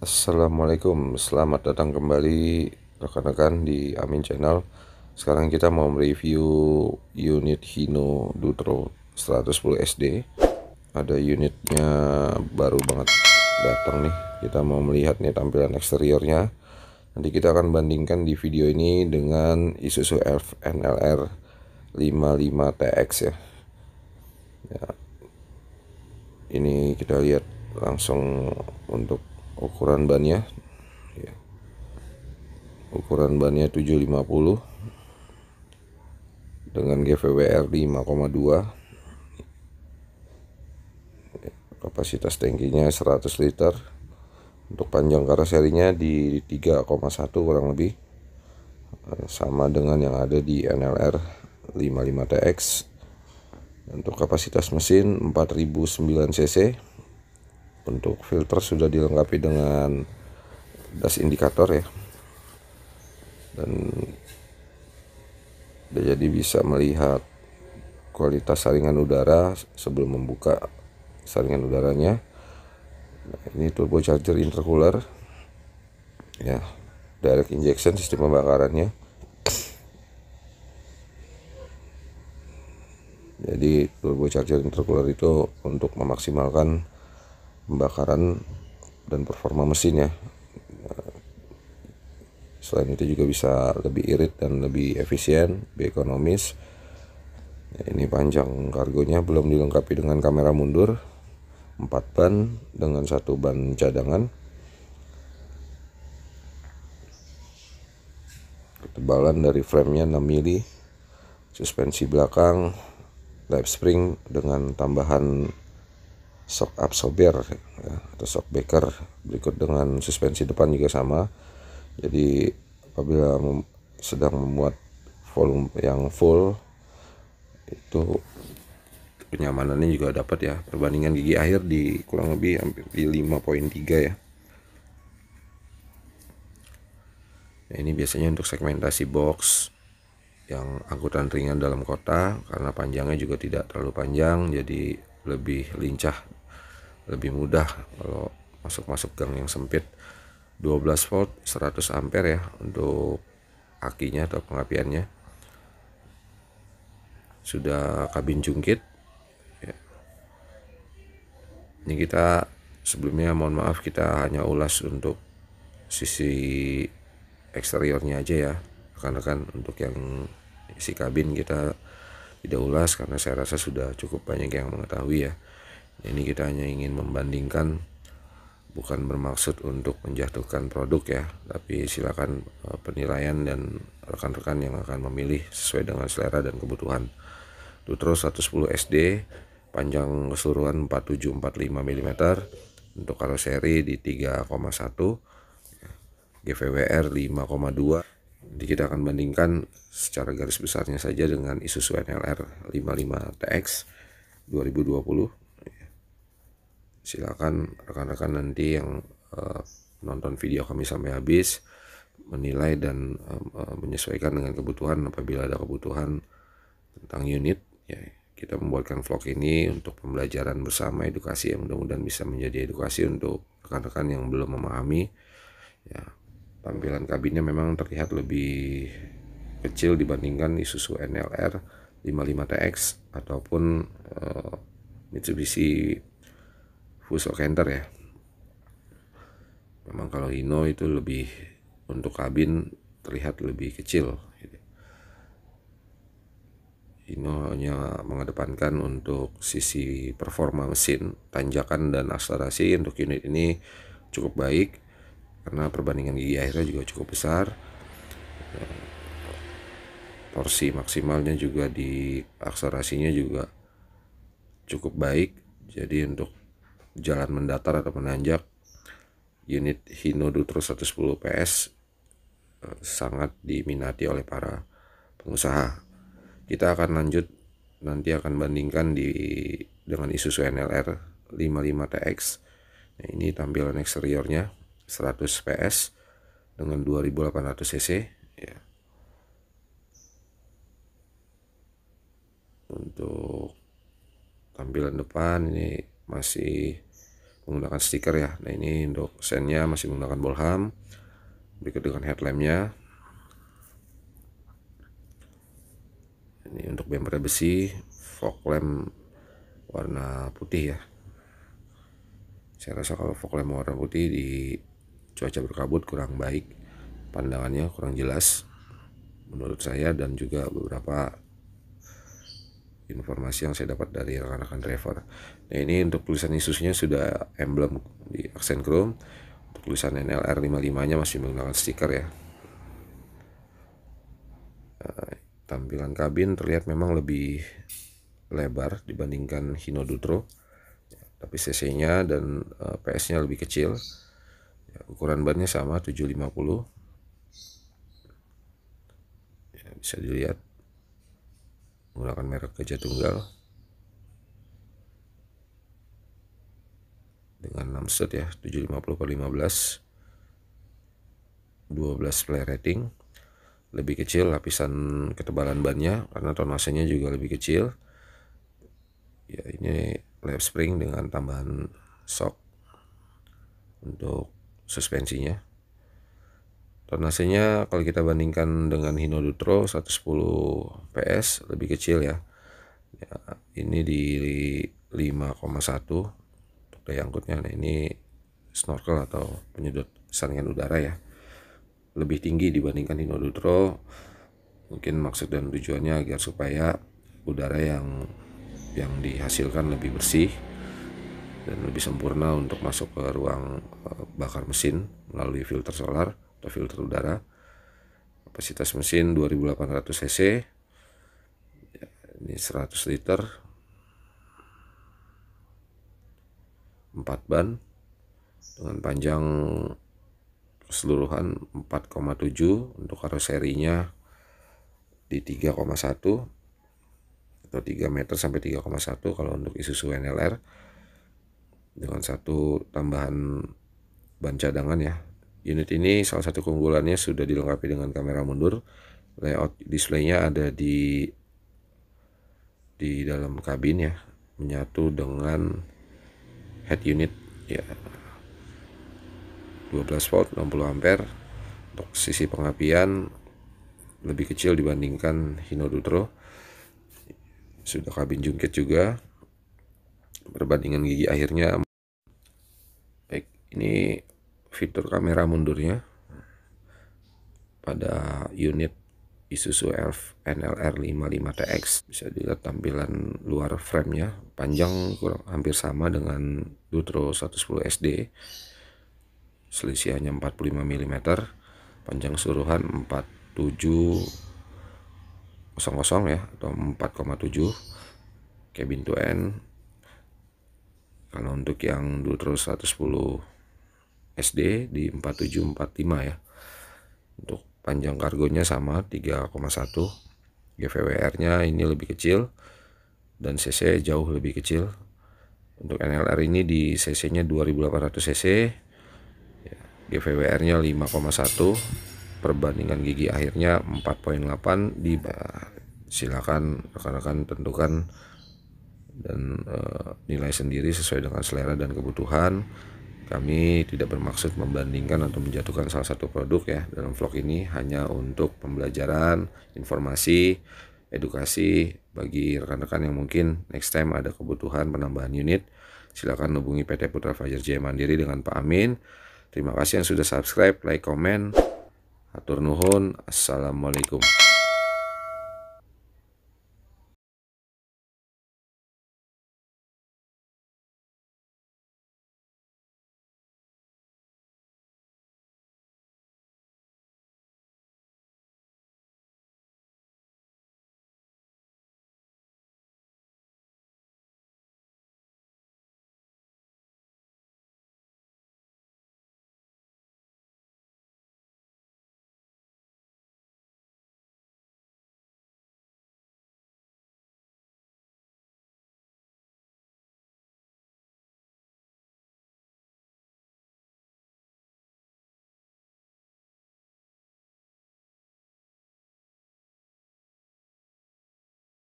Assalamualaikum, selamat datang kembali rekan-rekan di Amin Channel. Sekarang kita mau mereview unit Hino Dutro 110 SD. Ada unitnya baru banget datang nih. Kita mau melihat nih tampilan eksteriornya. Nanti kita akan bandingkan di video ini dengan Isuzu Elf NLR 55TX ya. Ini kita lihat langsung untuk ukuran bannya. Ukuran bannya 750 dengan GVWR 5,2. Kapasitas tangkinya 100 liter. Untuk panjang karoserinya di 3,1 kurang lebih, sama dengan yang ada di NLR 55TX. Untuk kapasitas mesin 4009 cc. Untuk filter sudah dilengkapi dengan das indikator ya, dan jadi bisa melihat kualitas saringan udara sebelum membuka saringan udaranya. Nah, ini turbocharger intercooler ya, direct injection sistem pembakarannya. Jadi turbocharger intercooler itu untuk memaksimalkan pembakaran dan performa mesin ya. Selain itu juga bisa lebih irit dan lebih efisien, lebih ekonomis. Ya, ini panjang kargonya belum dilengkapi dengan kamera mundur, 4 ban dengan 1 ban cadangan. Ketebalan dari framenya 6 mili. Suspensi belakang live spring dengan tambahan shock absorber ya, atau shock breaker. Berikut dengan suspensi depan juga sama. Jadi apabila sedang memuat volume yang full, itu kenyamanannya juga dapat ya. Perbandingan gigi akhir di kurang lebih hampir di 5,3 ya. Nah, ini biasanya untuk segmentasi box yang angkutan ringan dalam kota, karena panjangnya juga tidak terlalu panjang, jadi lebih lincah, lebih mudah kalau masuk gang yang sempit. 12 volt 100 ampere ya untuk akinya atau pengapiannya. Sudah kabin jungkit ya. Ini kita sebelumnya mohon maaf, kita hanya ulas untuk sisi eksteriornya aja ya rekan-rekan. Untuk yang isi kabin kita tidak ulas karena saya rasa sudah cukup banyak yang mengetahui ya. Ini kita hanya ingin membandingkan, bukan bermaksud untuk menjatuhkan produk ya, tapi silakan penilaian dan rekan-rekan yang akan memilih sesuai dengan selera dan kebutuhan. Dutro 110 SD, panjang keseluruhan 4745 mm, untuk karoseri di 3,1, GVWR 5,2. Jadi kita akan bandingkan secara garis besarnya saja dengan Isuzu NLR 55TX 2020. Silakan rekan-rekan nanti yang nonton video kami sampai habis menilai dan menyesuaikan dengan kebutuhan. Apabila ada kebutuhan tentang unit ya, kita membuatkan vlog ini untuk pembelajaran bersama, edukasi yang mudah-mudahan bisa menjadi edukasi untuk rekan-rekan yang belum memahami ya. Tampilan kabinnya memang terlihat lebih kecil dibandingkan Isuzu NLR 55TX ataupun Mitsubishi Fuso Canter ya. Memang kalau Hino itu lebih, untuk kabin terlihat lebih kecil. Hino hanya mengedepankan untuk sisi performa mesin, tanjakan dan akselerasi. Untuk unit ini cukup baik karena perbandingan gigi akhirnya juga cukup besar. Torsi maksimalnya juga di akselerasinya juga cukup baik. Jadi untuk jalan mendatar atau menanjak, unit Hino Dutro 110 PS sangat diminati oleh para pengusaha. Kita akan lanjut, nanti akan bandingkan dengan Isuzu NLR 55TX. Nah, ini tampilan eksteriornya 100 PS dengan 2800 cc ya. Untuk tampilan depan ini masih menggunakan stiker ya. Nah ini untuk sennya masih menggunakan bolham. Berikut dengan headlampnya. Ini untuk bumper besi, fog lamp warna putih ya. Saya rasa kalau fog lamp warna putih di cuaca berkabut kurang baik, pandangannya kurang jelas menurut saya, dan juga beberapa informasi yang saya dapat dari rekan-rekan driver. Nah ini untuk tulisan Isuzu-nya sudah emblem di aksen chrome. Untuk tulisan NLR 55 nya masih menggunakan stiker ya. Tampilan kabin terlihat memang lebih lebar dibandingkan Hino Dutro ya, tapi cc nya dan PS nya lebih kecil ya. Ukuran bannya sama 750 ya, bisa dilihat menggunakan merek Gajah Tunggal dengan 6 stud ya, 750/15, 12 play rating. Lebih kecil lapisan ketebalan bannya karena tonasenya juga lebih kecil ya. Ini lap spring dengan tambahan shock untuk suspensinya. Tonasenya kalau kita bandingkan dengan Hino Dutro 110 PS lebih kecil ya. Ini di 5,1 untuk daya angkutnya. Nah ini snorkel atau penyedot saringan udara ya, lebih tinggi dibandingkan Hino Dutro. Mungkin maksud dan tujuannya agar supaya udara yang dihasilkan lebih bersih dan lebih sempurna untuk masuk ke ruang bakar mesin melalui filter solar atau filter udara. Kapasitas mesin 2800 cc ya, ini 100 liter, 4 ban dengan panjang keseluruhan 4,7, untuk karoserinya di 3,1 atau 3 meter sampai 3,1 kalau untuk Isuzu NLR, dengan satu tambahan ban cadangan ya. Unit ini salah satu keunggulannya sudah dilengkapi dengan kamera mundur. Layout displaynya ada di dalam kabin ya, menyatu dengan head unit ya, 12 volt 60 ampere. Untuk sisi pengapian lebih kecil dibandingkan Hino Dutro. Sudah kabin jungkit juga. Perbandingan gigi akhirnya baik. Ini fitur kamera mundurnya pada unit Isuzu Elf NLR 55 TX. Bisa dilihat tampilan luar frame-nya, panjang kurang hampir sama dengan Dutro 110 SD, selisih hanya 45 mm. Panjang keseluruhan 4700 ya, atau 4,7. Cabin to end. Kalau untuk yang Dutro 110 SD di 4745 ya. Untuk panjang kargonya sama 3,1. GVWR nya ini lebih kecil dan cc jauh lebih kecil. Untuk NLR ini di cc nya 2800 cc ya, GVWR nya 5,1. perbandingan gigi akhirnya 4,8. Silakan rekan-rekan tentukan dan nilai sendiri sesuai dengan selera dan kebutuhan. Kami tidak bermaksud membandingkan atau menjatuhkan salah satu produk ya dalam vlog ini, hanya untuk pembelajaran, informasi, edukasi bagi rekan-rekan yang mungkin next time ada kebutuhan penambahan unit. Silakan hubungi PT Putra Fajar Jaya Mandiri dengan Pak Amin. Terima kasih yang sudah subscribe, like, komen. Hatur nuhun. Assalamualaikum.